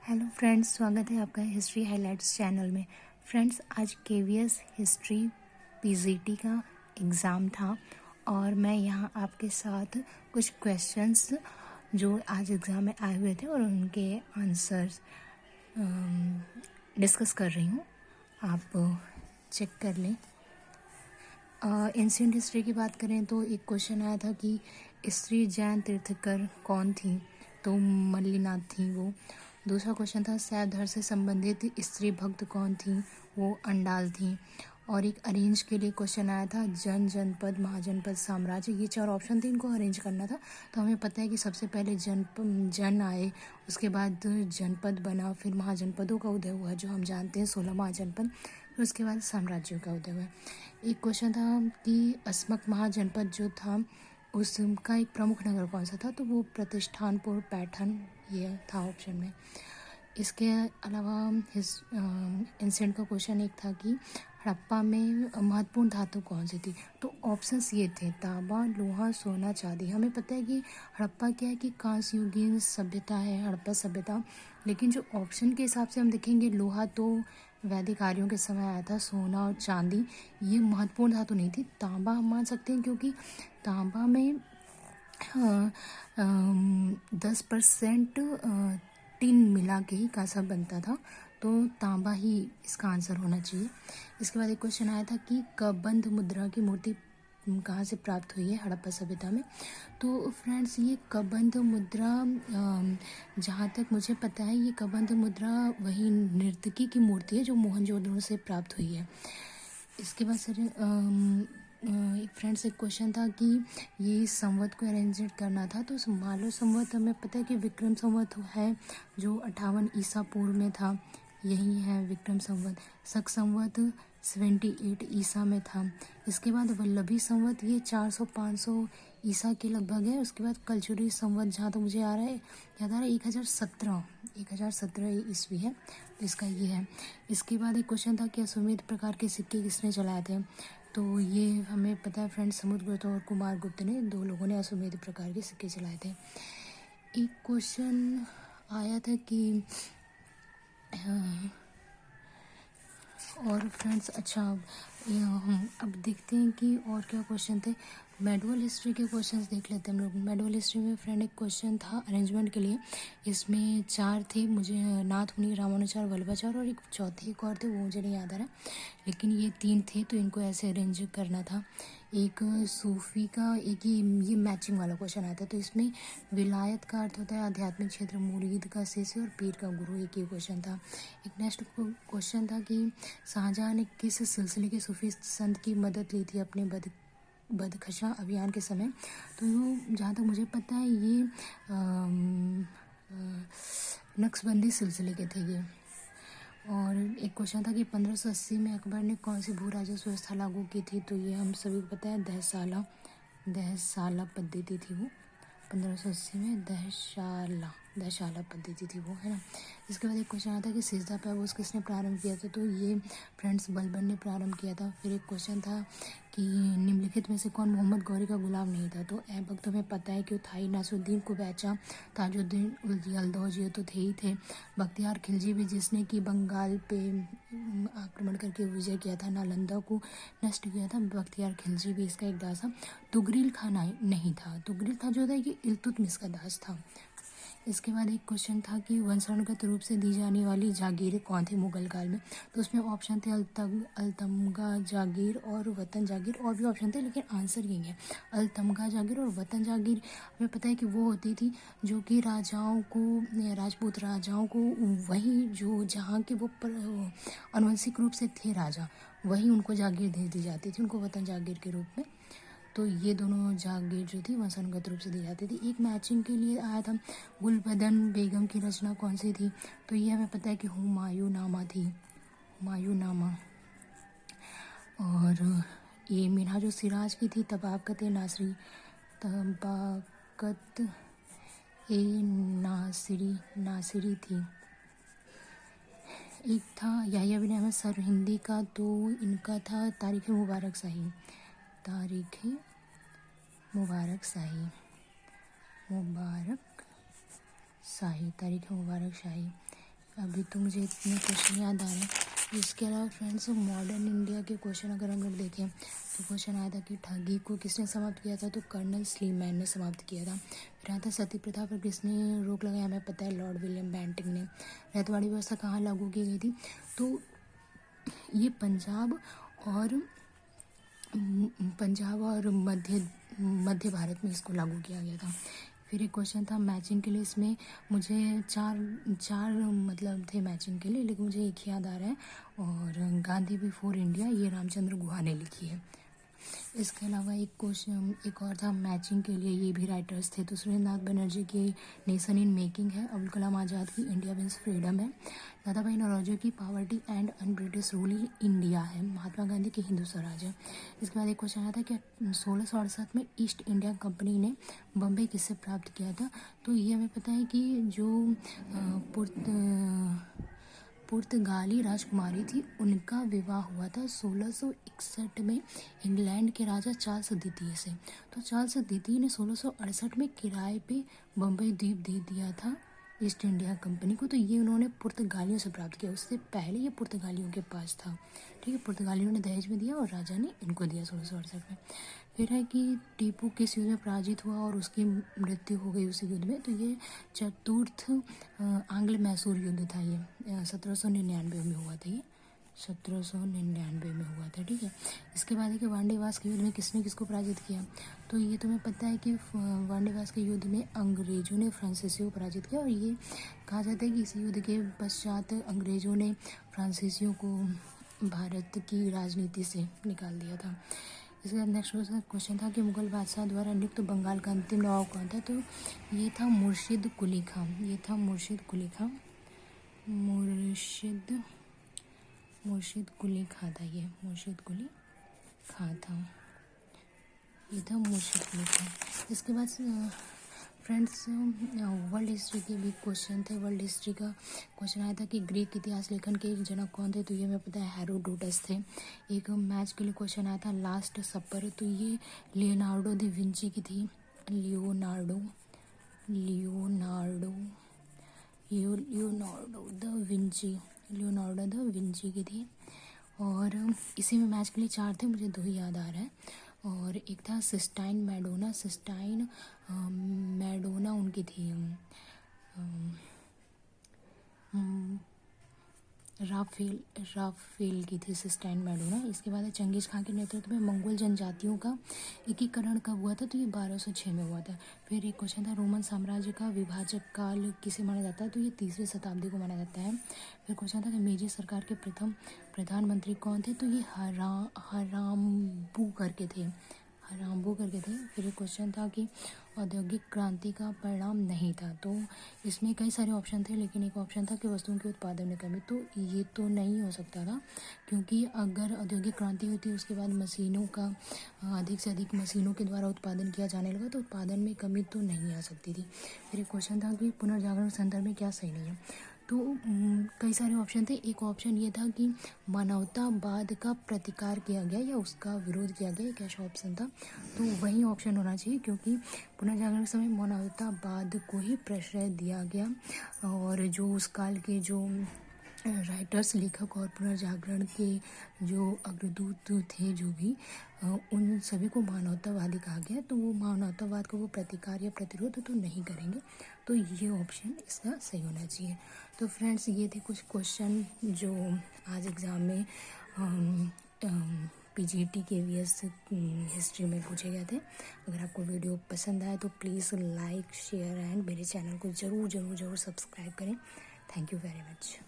Hello friends, स्वागत है आपका हिस्ट्री हाइलाइट्स चैनल में। फ्रेंड्स, आज केवीएस हिस्ट्री पीजीटी का एग्ज़ाम था और मैं यहाँ आपके साथ कुछ क्वेश्चंस जो आज एग्ज़ाम में आए हुए थे और उनके आंसर्स डिस्कस कर रही हूँ। आप चेक कर लें। एंशिएंट हिस्ट्री की बात करें तो एक क्वेश्चन आया था कि स्त्री जैन तीर्थकर कौन थी, तो मल्लिनाथ थी वो। दूसरा क्वेश्चन था शैव धर्म से संबंधित स्त्री भक्त कौन थी, वो अंडाल थी। और एक अरेंज के लिए क्वेश्चन आया था जन, जनपद, महाजनपद, साम्राज्य। ये 4 ऑप्शन थे, इनको अरेंज करना था। तो हमें पता है कि सबसे पहले जन आए, उसके बाद जनपद बना, फिर महाजनपदों का उदय हुआ जो हम जानते हैं 16 महाजनपद, फिर उसके बाद साम्राज्यों का उदय हुआ। एक क्वेश्चन था कि अस्मक महाजनपद जो था उसका एक प्रमुख नगर कौन सा था, तो वो प्रतिष्ठानपुर पैठन ये था ऑप्शन में। इसके अलावा एंशिएंट का क्वेश्चन एक था कि हड़प्पा में महत्वपूर्ण धातु कौन सी थी, तो ऑप्शंस ये थे तांबा, लोहा, सोना, चांदी। हमें पता है कि हड़प्पा क्या है कि कांस्य युगीन सभ्यता है हड़प्पा सभ्यता, लेकिन जो ऑप्शन के हिसाब से हम देखेंगे लोहा तो वैदिक आर्यों के समय आया था, सोना और चांदी ये महत्वपूर्ण धातु नहीं थी। तांबा हम मान सकते हैं क्योंकि तांबा में 10% टिन मिला के ही कांसा बनता था, तो तांबा ही इसका आंसर होना चाहिए। इसके बाद एक क्वेश्चन आया था कि कबंध मुद्रा की मूर्ति कहाँ से प्राप्त हुई है हड़प्पा सभ्यता में, तो फ्रेंड्स ये कबंध मुद्रा जहाँ तक मुझे पता है ये कबंध मुद्रा वही नर्तकी की मूर्ति है जो मोहनजोदड़ो से प्राप्त हुई है। इसके बाद सर फ्रेंड्स एक क्वेश्चन था कि ये संवत को अरेंज करना था, तो मालो संवत हमें पता है कि विक्रम संवत है जो 58 ईसा पूर्व में था, यही है विक्रम संवत। शक संवत 78 ईसा में था। इसके बाद वल्लभी संवत ये 400-500 ईसा के लगभग है। उसके बाद कलचुरी संवत जहाँ तक मुझे याद आ रहा है 1017 ईस्वी है, तो इसका ये है। इसके बाद एक क्वेश्चन था कि अश्वमेध प्रकार के सिक्के किसने चलाए थे, तो ये हमें पता है फ्रेंड्स समुद्रगुप्त और कुमारगुप्त ने, 2 लोगों ने अश्वमेध प्रकार के सिक्के चलाए थे। एक क्वेश्चन आया था कि और फ्रेंड्स अच्छा हम अब देखते हैं कि और क्या क्वेश्चन थे। मेडुअल हिस्ट्री के क्वेश्चंस देख लेते हैं हम लोग। मेडुअल हिस्ट्री में फ्रेंड एक क्वेश्चन था अरेंजमेंट के लिए, इसमें 4 थे, मुझे नाथ मुनि, रामानुचार, वल्लभाचार्य और एक चौथे एक और थे वो मुझे नहीं याद आ रहा, लेकिन ये 3 थे तो इनको ऐसे अरेंज करना था। एक सूफी का एक ये मैचिंग वाला क्वेश्चन आया था, तो इसमें विलायत का अर्थ होता है आध्यात्मिक क्षेत्र, मुरीद का शिष्य और पीर का गुरु, एक ये क्वेश्चन था। एक नेक्स्ट क्वेश्चन था कि शाहजहां ने किस सिलसिले के सूफी संत की मदद ली थी अपने बदखशा अभियान के समय, तो जहाँ तक मुझे पता है ये नक्शबंदी सिलसिले के थे ये। और एक क्वेश्चन था कि 1580 में अकबर ने कौन सी भू राजस्व व्यवस्था लागू की थी, तो ये हम सभी को पता है दहसाला पद्धति थी वो। 1580 में दहशाला पद्धति थी वो, है ना। इसके बाद एक क्वेश्चन आता है कि सिजदा पैबोस किसने प्रारंभ किया था, तो ये फ्रेंड्स बलबन ने प्रारंभ किया था। फिर एक क्वेश्चन था कि निम्नलिखित में से कौन मोहम्मद गौरी का गुलाम नहीं था, तो ऐबक तो हमें पता है कि थाई नासरुद्दीन कुबैचा, ताजुद्दीन यल्दौज ये तो थे ही थे। बख्तियार खिलजी भी जिसने कि बंगाल पे आक्रमण करके विजय किया था, नालंदा को नष्ट किया था, बख्तियार खिलजी भी इसका एक दास था। तुगरिल खान नहीं था, तुगरिल था जो था कि इल्तुतमिश का दास था। इसके बाद एक क्वेश्चन था कि वंशानुगत रूप से दी जाने वाली जागीरें कौन थी मुगल काल में, तो उसमें ऑप्शन थे अल्तमगा जागीर और वतन जागीर, और भी ऑप्शन थे लेकिन आंसर यही है अल्तमगा जागीर और वतन जागीर। हमें पता है कि वो होती थी जो कि राजाओं को, राजपूत राजाओं को वही जो जहाँ के वो आनुवंशिक रूप से थे राजा, वही उनको जागीर दे दी जाती थी, उनको वतन जागीर के रूप में। तो ये दोनों जागीर जो थी वंशानुगत रूप से दी जाती थी। एक मैचिंग के लिए आया था गुलबदन बेगम की रचना कौन सी थी, तो ये हमें पता है कि हुमायूंनामा थी, हुमायूंनामा। और ये मिनहाज सिराज की थी तबाकत ए नासिरी थी। एक था याहिया बिन अहमद सर हिंदी का, तो इनका था तारीख मुबारक शाही, तारीख मुबारक शाही। अभी तो मुझे इतने क्वेश्चन याद आ रहे हैं। इसके अलावा फ्रेंड्स मॉडर्न इंडिया के क्वेश्चन अगर हम लोग देखें तो क्वेश्चन आया था कि ठगी को किसने समाप्त किया था, तो कर्नल स्लीमैन ने समाप्त किया था। फिर आता सती प्रथा पर किसने रोक लगाया, हमें पता है लॉर्ड विलियम बेंटिंक ने। रैयतवाड़ी व्यवस्था कहाँ लागू की गई थी, तो ये पंजाब और मध्य भारत में इसको लागू किया गया था। फिर एक क्वेश्चन था मैचिंग के लिए, इसमें मुझे चार मतलब थे मैचिंग के लिए, लेकिन मुझे एक याद आ रहा है, और गांधी बिफोर इंडिया ये रामचंद्र गुहा ने लिखी है। इसके अलावा एक क्वेश्चन एक और था मैचिंग के लिए, ये भी राइटर्स थे, तो सुरेंद्रनाथ बनर्जी की नेशन इन मेकिंग है, अब्दुल कलाम आज़ाद की इंडिया मीन्स फ्रीडम है, दादाभाई नौरोजी की poverty and un British rule in India है, महात्मा गांधी की हिंदू स्वराज है। इसके बाद एक क्वेश्चन आया था कि 1668 में ईस्ट इंडिया कंपनी ने बम्बई किससे प्राप्त किया था, तो ये हमें पता है कि जो पुर्तगाली राजकुमारी थी उनका विवाह हुआ था 1661 में इंग्लैंड के राजा चार्ल्स द्वितीय से। तो चार्ल्स द्वितीय ने 1668 में किराए पे बम्बई द्वीप दे दिया था ईस्ट इंडिया कंपनी को, तो ये उन्होंने पुर्तगालियों से प्राप्त किया, उससे पहले ये पुर्तगालियों के पास था। ठीक है, पुर्तगालियों ने दहेज में दिया और राजा ने इनको दिया 1668 में। फिर है कि टीपू किस युद्ध में पराजित हुआ और उसकी मृत्यु हो गई उसी युद्ध में, तो ये चतुर्थ आंग्ल मैसूर युद्ध था, ये 1799 में हुआ था, ये 1799 में हुआ था। ठीक है, इसके बाद है कि वांडेवास के युद्ध में किसने किसको पराजित किया, तो ये तुम्हें पता है कि वांडेवास के युद्ध में अंग्रेजों ने फ्रांसीसियों को पराजित किया, और ये कहा जाता है कि इस युद्ध के पश्चात अंग्रेजों ने फ्रांसीसियों को भारत की राजनीति से निकाल दिया था। इसके बाद नेक्स्ट क्वेश्चन था कि मुगल बादशाह द्वारा नियुक्त बंगाल का अंतिम नवाब कौन था, तो ये था मुर्शिद कुली खां, ये था मुर्शिद कुली खां, मुर्शिद कुली खां था, ये मुर्शिद कुली खां था, ये था मुर्शिद कुली खां। इसके बाद फ्रेंड्स वर्ल्ड हिस्ट्री के भी क्वेश्चन थे। वर्ल्ड हिस्ट्री का क्वेश्चन आया था कि ग्रीक इतिहास लेखन के एक जनक कौन थे, तो ये हमें पता है हेरोडोटस थे। एक मैच के लिए क्वेश्चन आया था लास्ट सपर, तो ये लियोनार्डो द विंची की थी, लियोनार्डो द विंची की थी। और इसी में मैच के लिए 4 थे, मुझे 2 ही याद आ रहा है, और एक था सिस्टाइन मैडोना उनकी थी, राफेल की थी सिस्टाइन मैडोना। इसके बाद चंगेज खां के नेतृत्व में मंगोल जनजातियों का एकीकरण कब हुआ था, तो ये 1206 में हुआ था। फिर एक क्वेश्चन था रोमन साम्राज्य का विभाजक काल किसे माना जाता है, तो ये 3वीं शताब्दी को माना जाता है। फिर क्वेश्चन था कि मेजी सरकार के प्रथम प्रधानमंत्री कौन थे, तो ये हराम्बू करके थे। फिर एक क्वेश्चन था कि औद्योगिक क्रांति का परिणाम नहीं था, तो इसमें कई सारे ऑप्शन थे, लेकिन एक ऑप्शन था कि वस्तुओं के उत्पादन में कमी, तो ये तो नहीं हो सकता था, क्योंकि अगर औद्योगिक क्रांति होती उसके बाद मशीनों का अधिक से अधिक मशीनों के द्वारा उत्पादन किया जाने लगा, तो उत्पादन में कमी तो नहीं आ सकती थी। फिर एक क्वेश्चन था कि पुनर्जागरण संदर्भ में क्या सही नहीं है, तो कई सारे ऑप्शन थे। एक ऑप्शन ये था कि मानवतावाद का प्रतिकार किया गया या उसका विरोध किया गया, एक ऐसा ऑप्शन था, तो वही ऑप्शन होना चाहिए, क्योंकि पुनर्जागरण के समय मानवतावाद को ही प्रश्रय दिया गया, और जो उस काल के जो राइटर्स लेखक और पुनर्जागरण के जो अग्रदूत थे जो भी उन सभी को मानवतावादी कहा गया, तो वो मानवतावाद को वो प्रतिकार या प्रतिरोध तो नहीं करेंगे, तो ये ऑप्शन इसका सही होना चाहिए। तो फ्रेंड्स ये थे कुछ क्वेश्चन जो आज एग्ज़ाम में PGT KVS हिस्ट्री में पूछे गए थे। अगर आपको वीडियो पसंद आए तो प्लीज़ लाइक शेयर एंड मेरे चैनल को ज़रूर सब्सक्राइब करें। Thank you very much.